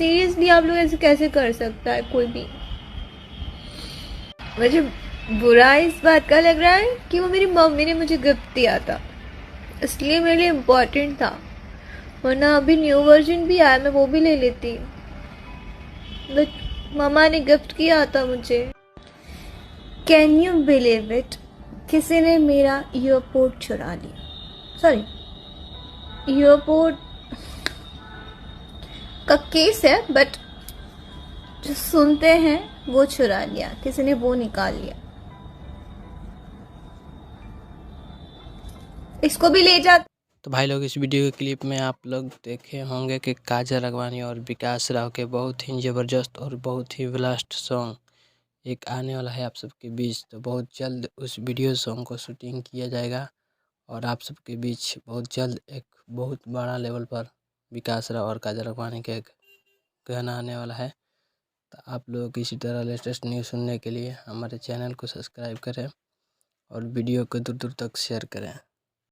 Seriously आप लोग ऐसे कैसे कर सकता है कोई भी। मुझे बुरा इस बात का लग रहा है कि वो मेरी मम्मी ने मुझे गिफ्ट दिया था, इसलिए मेरे लिए इम्पोर्टेंट था, वरना अभी न्यू वर्जन भी आया मैं वो भी ले लेती, बट मम्मा ने गिफ्ट किया था मुझे। कैन यू बिलीव इट, किसी ने मेरा ईयरपोर्ट चुरा लिया। सॉरी, ईयरपोर्ट का केस है, बट जो सुनते हैं वो चुरा लिया, किसी ने वो निकाल लिया। इसको भी ले जा। तो भाई लोग, इस वीडियो के क्लिप में आप लोग देखे होंगे कि काजल राघवानी और विकास राव के बहुत ही ज़बरदस्त और बहुत ही ब्लास्ट सॉन्ग एक आने वाला है आप सबके बीच। तो बहुत जल्द उस वीडियो सॉन्ग को शूटिंग किया जाएगा और आप सबके बीच बहुत जल्द एक बहुत बड़ा लेवल पर विकास राव और काजल राघवानी का एक गाना आने वाला है। तो आप लोग इसी तरह लेटेस्ट न्यूज़ सुनने के लिए हमारे चैनल को सब्सक्राइब करें और वीडियो को दूर दूर तक शेयर करें।